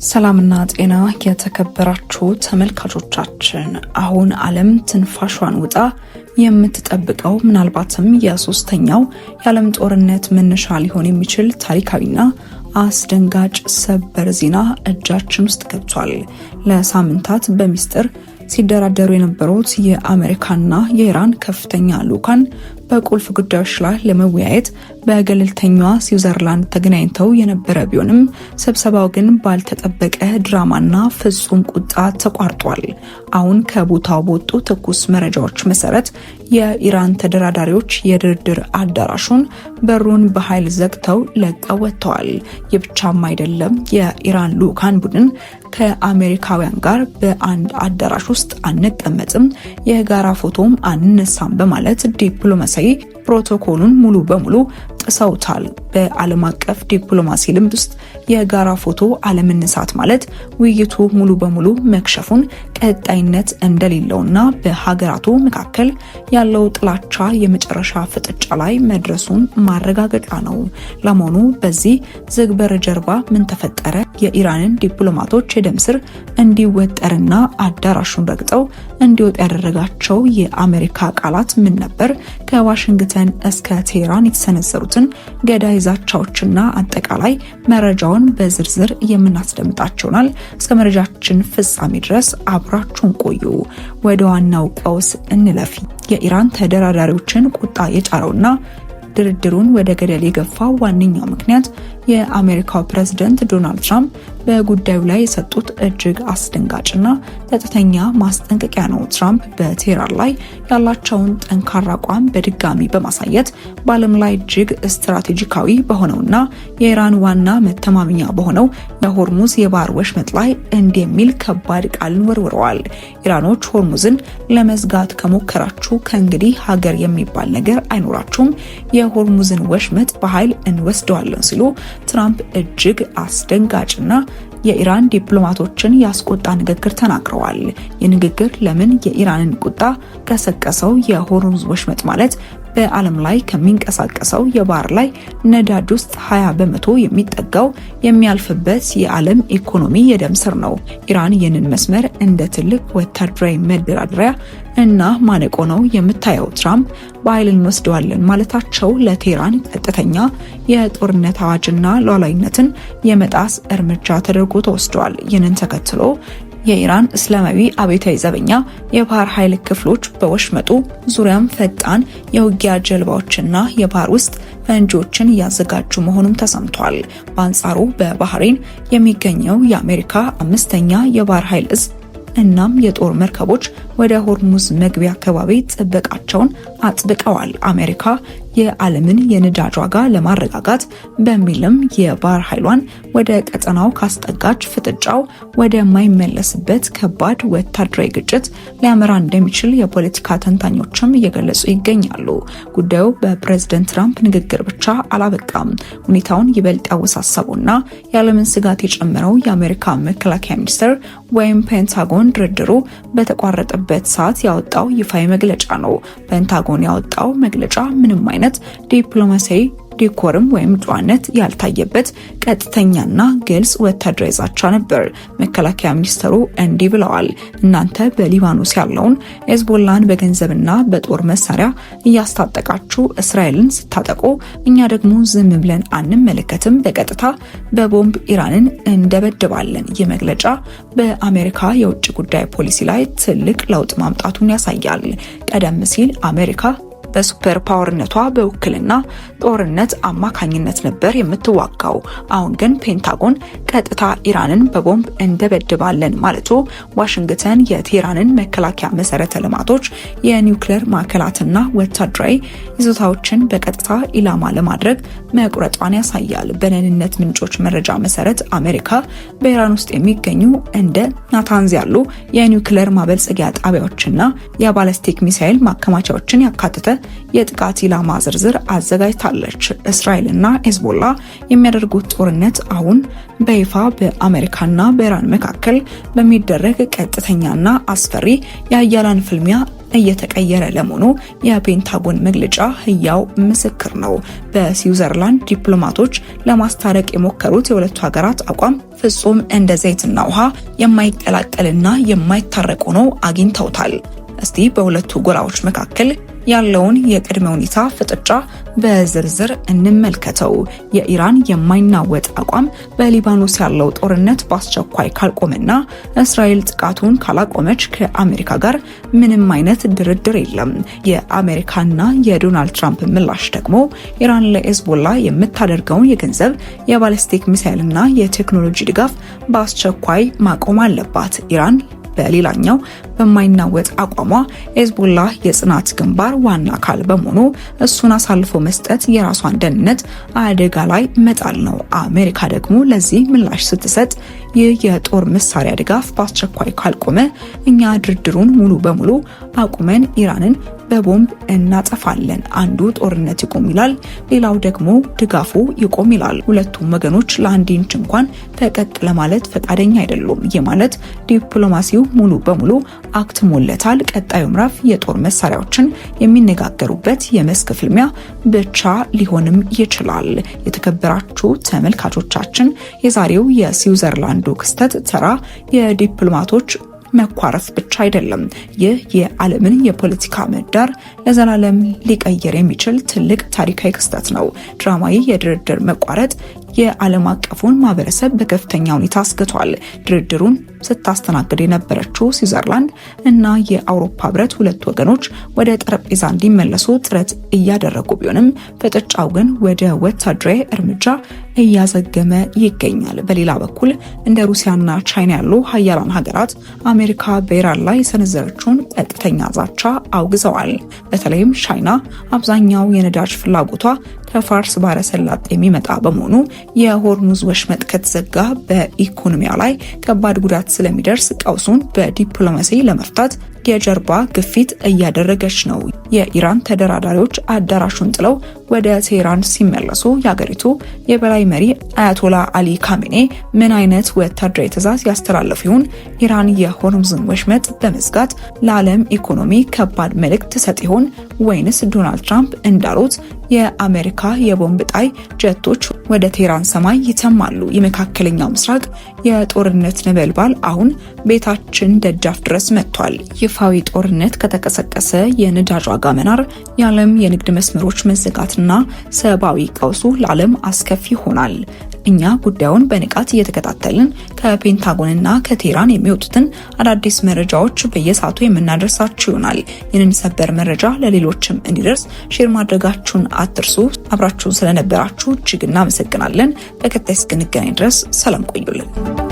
ሰላምና ጤና የተከበራችሁ ተመልካቾቻችን፣ አሁን ዓለም ትንፋሿን ውጣ የምትጠብቀው ምናልባትም የሶስተኛው የዓለም ጦርነት መነሻ ሊሆን የሚችል ታሪካዊና አስደንጋጭ ሰበር ዜና እጃችን ውስጥ ገብቷል። ለሳምንታት በሚስጥር ሲደራደሩ የነበሩት የአሜሪካና የኢራን ከፍተኛ ልዑካን በቁልፍ ጉዳዮች ላይ ለመወያየት በገለልተኛዋ ስዊዘርላንድ ተገናኝተው የነበረ ቢሆንም ስብሰባው ግን ባልተጠበቀ ድራማና ፍጹም ቁጣ ተቋርጧል። አሁን ከቦታው በወጡ ትኩስ መረጃዎች መሰረት የኢራን ተደራዳሪዎች የድርድር አዳራሹን በሩን በኃይል ዘግተው ለቀው ወጥተዋል። ይህ ብቻም አይደለም። የኢራን ልዑካን ቡድን ከአሜሪካውያን ጋር በአንድ አዳራሽ ውስጥ አንቀመጥም፣ የጋራ ፎቶም አንነሳም በማለት ዲፕሎማሲያዊ ፕሮቶኮሉን ሙሉ በሙሉ ጥሰውታል። በዓለም አቀፍ ዲፕሎማሲ ልምድ ውስጥ የጋራ ፎቶ አለመነሳት ማለት ውይይቱ ሙሉ በሙሉ መክሸፉን፣ ቀጣይነት እንደሌለውና በሀገራቱ መካከል ያለው ጥላቻ የመጨረሻ ፍጥጫ ላይ መድረሱን ማረጋገጫ ነው። ለመሆኑ በዚህ ዝግ በር ጀርባ ምን ተፈጠረ? የኢራንን ዲፕሎማቶች የደም ስር እንዲወጠርና አዳራሹን ረግጠው እንዲወጡ ያደረጋቸው የአሜሪካ ቃላት ምን ነበር? ከዋሽንግተን እስከ ቴህራን የተሰነዘሩትን ገዳይ ዛቻዎችና አጠቃላይ መረጃውን በዝርዝር የምናስደምጣቸውናል። እስከ መረጃችን ፍጻሜ ድረስ አብራችሁን ቆዩ። ወደ ዋናው ቀውስ እንለፍ። የኢራን ተደራዳሪዎችን ቁጣ የጫረውና ድርድሩን ወደ ገደል የገፋው ዋነኛው ምክንያት የአሜሪካው ፕሬዝዳንት ዶናልድ ትራምፕ በጉዳዩ ላይ የሰጡት እጅግ አስደንጋጭና ቀጥተኛ ማስጠንቀቂያ ነው። ትራምፕ በቴህራን ላይ ያላቸውን ጠንካራ አቋም በድጋሚ በማሳየት በዓለም ላይ እጅግ ስትራቴጂካዊ በሆነውና የኢራን ዋና መተማመኛ በሆነው የሆርሙዝ የባህር ወሽመጥ ላይ እንዲህ የሚል ከባድ ቃልን ወርውረዋል። ኢራኖች ሆርሙዝን ለመዝጋት ከሞከራችሁ ከእንግዲህ ሀገር የሚባል ነገር አይኖራችሁም፣ የሆርሙዝን ወሽመጥ በኃይል እንወስደዋለን ሲሉ ትራምፕ እጅግ አስደንጋጭና የኢራን ዲፕሎማቶችን ያስቆጣ ንግግር ተናግረዋል። የንግግር ለምን የኢራንን ቁጣ ቀሰቀሰው? የሆርሙዝ ወሽመጥ ማለት በዓለም ላይ ከሚንቀሳቀሰው የባህር ላይ ነዳጅ ውስጥ 20 በመቶ የሚጠጋው የሚያልፍበት የዓለም ኢኮኖሚ የደም ስር ነው። ኢራን ይህንን መስመር እንደ ትልቅ ወታደራዊ መደራደሪያ እና ማነቆ ነው የምታየው። ትራምፕ በኃይል እንወስደዋለን ማለታቸው ለቴህራን ቀጥተኛ የጦርነት አዋጅና ሉዓላዊነትን የመጣስ እርምጃ ተደርጎ ተወስዷል። ይህንን ተከትሎ የኢራን እስላማዊ አብዮታዊ ዘበኛ የባህር ኃይል ክፍሎች በወሽመጡ ዙሪያም ፈጣን የውጊያ ጀልባዎችና የባህር ውስጥ ፈንጂዎችን እያዘጋጁ መሆኑም ተሰምቷል። በአንጻሩ በባህሬን የሚገኘው የአሜሪካ 5ኛ የባህር ኃይል እዝ እናም የጦር መርከቦች ወደ ሆርሙዝ መግቢያ አካባቢ ጥበቃቸውን አጥብቀዋል። አሜሪካ የዓለምን የነዳጅ ዋጋ ለማረጋጋት በሚልም የባህር ኃይሏን ወደ ቀጠናው ካስጠጋች ፍጥጫው ወደ ማይመለስበት ከባድ ወታደራዊ ግጭት ሊያመራ እንደሚችል የፖለቲካ ተንታኞችም እየገለጹ ይገኛሉ። ጉዳዩ በፕሬዝዳንት ትራምፕ ንግግር ብቻ አላበቃም። ሁኔታውን ይበልጥ ያወሳሰበውና የዓለምን ስጋት የጨመረው የአሜሪካ መከላከያ ሚኒስቴር ወይም ፔንታጎን ድርድሩ በተቋረጠበት ሰዓት ያወጣው ይፋዊ መግለጫ ነው። ፔንታጎን ያወጣው መግለጫ ምንም አይነት ዲፕሎማሲያዊ ዲኮርም ወይም ጨዋነት ያልታየበት ቀጥተኛና ግልጽ ወታደራዊ ዛቻ ነበር። መከላከያ ሚኒስተሩ እንዲህ ብለዋል። እናንተ በሊባኖስ ያለውን ሄዝቦላን በገንዘብና በጦር መሳሪያ እያስታጠቃችሁ እስራኤልን ስታጠቁ እኛ ደግሞ ዝም ብለን አንመለከትም፣ በቀጥታ በቦምብ ኢራንን እንደበድባለን። ይህ መግለጫ በአሜሪካ የውጭ ጉዳይ ፖሊሲ ላይ ትልቅ ለውጥ ማምጣቱን ያሳያል። ቀደም ሲል አሜሪካ በሱፐር ፓወርነቷ በውክልና ጦርነት አማካኝነት ነበር የምትዋጋው። አሁን ግን ፔንታጎን ቀጥታ ኢራንን በቦምብ እንደበድባለን ማለቱ ዋሽንግተን የቴህራንን መከላከያ መሰረተ ልማቶች፣ የኒውክሌር ማዕከላትና ወታደራዊ ይዞታዎችን በቀጥታ ኢላማ ለማድረግ መቁረጧን ያሳያል። በደህንነት ምንጮች መረጃ መሰረት አሜሪካ በኢራን ውስጥ የሚገኙ እንደ ናታንዝ ያሉ የኒውክሌር ማበልጸጊያ ጣቢያዎችና የባለስቲክ ሚሳኤል ማከማቻዎችን ያካተተ የጥቃት ኢላማ ዝርዝር አዘጋጅታለች። እስራኤልና ሄዝቦላ የሚያደርጉት ጦርነት አሁን በይፋ በአሜሪካና በኢራን መካከል በሚደረግ ቀጥተኛና አስፈሪ የሀያላን ፍልሚያ እየተቀየረ ለመሆኑ የፔንታጎን መግለጫ ህያው ምስክር ነው። በስዊዘርላንድ ዲፕሎማቶች ለማስታረቅ የሞከሩት የሁለቱ ሀገራት አቋም ፍጹም እንደ ዘይትና ውሃ የማይቀላቀልና የማይታረቅ ሆኖ አግኝተውታል። እስቲ በሁለቱ ጎራዎች መካከል ያለውን የቅድመ ሁኔታ ፍጥጫ በዝርዝር እንመልከተው። የኢራን የማይናወጥ አቋም በሊባኖስ ያለው ጦርነት በአስቸኳይ ካልቆመና እስራኤል ጥቃቱን ካላቆመች ከአሜሪካ ጋር ምንም አይነት ድርድር የለም። የአሜሪካና የዶናልድ ትራምፕ ምላሽ ደግሞ ኢራን ለሄዝቦላ የምታደርገውን የገንዘብ የባሊስቲክ ሚሳይልና የቴክኖሎጂ ድጋፍ በአስቸኳይ ማቆም አለባት። ኢራን በሌላኛው በማይናወጥ አቋሟ ሄዝቦላ የጽናት ግንባር ዋና አካል በመሆኑ እሱን አሳልፎ መስጠት የራሷን ደህንነት አደጋ ላይ መጣል ነው። አሜሪካ ደግሞ ለዚህ ምላሽ ስትሰጥ ይህ የጦር መሳሪያ ድጋፍ በአስቸኳይ ካልቆመ እኛ ድርድሩን ሙሉ በሙሉ አቁመን ኢራንን በቦምብ እናጠፋለን። አንዱ ጦርነት ይቆም ይላል፣ ሌላው ደግሞ ድጋፉ ይቆም ይላል። ሁለቱም ወገኖች ለአንድ ኢንች እንኳን ፈቀቅ ለማለት ፈቃደኛ አይደሉም። ይህ ማለት ዲፕሎማሲው ሙሉ በሙሉ አክትሞለታል። ቀጣዩ ምዕራፍ የጦር መሳሪያዎችን የሚነጋገሩበት የመስክ ፍልሚያ ብቻ ሊሆንም ይችላል። የተከበራችሁ ተመልካቾቻችን የዛሬው የስዊዘርላንዱ ክስተት ተራ የዲፕሎማቶች መኳረፍ ብቻ አይደለም። ይህ የዓለምን የፖለቲካ ምህዳር ለዘላለም ሊቀየር የሚችል ትልቅ ታሪካዊ ክስተት ነው። ድራማዊ የድርድር መቋረጥ የዓለም አቀፉን ማህበረሰብ በከፍተኛ ሁኔታ አስግቷል። ድርድሩን ስታስተናግድ የነበረችው ስዊዘርላንድ እና የአውሮፓ ህብረት ሁለት ወገኖች ወደ ጠረጴዛ እንዲመለሱ ጥረት እያደረጉ ቢሆንም ፍጥጫው ግን ወደ ወታደራዊ እርምጃ እያዘገመ ይገኛል። በሌላ በኩል እንደ ሩሲያና ቻይና ያሉ ሀያላን ሀገራት አሜሪካ በኢራን ላይ የሰነዘረችውን ቀጥተኛ ዛቻ አውግዘዋል። በተለይም ቻይና አብዛኛው የነዳጅ ፍላጎቷ ከፋርስ ባህረ ሰላጤ የሚመጣ በመሆኑ የሆርሙዝ ወሽመጥ ከተዘጋ በኢኮኖሚያ ላይ ከባድ ጉዳት ስለሚደርስ ቀውሱን በዲፕሎማሲ ለመፍታት የጀርባ ግፊት እያደረገች ነው። የኢራን ተደራዳሪዎች አዳራሹን ጥለው ወደ ቴህራን ሲመለሱ የሀገሪቱ የበላይ መሪ አያቶላ አሊ ካሜኔ ምን አይነት ወታደራዊ ትዕዛዝ ያስተላለፉ ይሆን? ኢራን የሆርሙዝን ወሽመጥ በመዝጋት ለዓለም ኢኮኖሚ ከባድ መልእክት ትሰጥ ይሆን? ወይንስ ዶናልድ ትራምፕ እንዳሉት የአሜሪካ የቦምብ ጣይ ጀቶች ወደ ቴህራን ሰማይ ይተማሉ? የመካከለኛው ምስራቅ የጦርነት ነበልባል አሁን ቤታችን ደጃፍ ድረስ መጥቷል። ይፋዊ ጦርነት ከተቀሰቀሰ የነዳጅ ዋጋ መናር፣ የዓለም የንግድ መስመሮች መዘጋትና ሰብአዊ ቀውሱ ለዓለም አስከፊ ይሆናል። እኛ ጉዳዩን በንቃት እየተከታተልን ከፔንታጎንና ከቴህራን የሚወጡትን አዳዲስ መረጃዎች በየሰዓቱ የምናደርሳችሁ ይሆናል። ይህንን ሰበር መረጃ ለሌሎችም እንዲደርስ ሼር ማድረጋችሁን አትርሱ። አብራችሁን ስለነበራችሁ እጅግ እናመሰግናለን። በቀጣይ እስክንገናኝ ድረስ ሰላም ቆዩልን።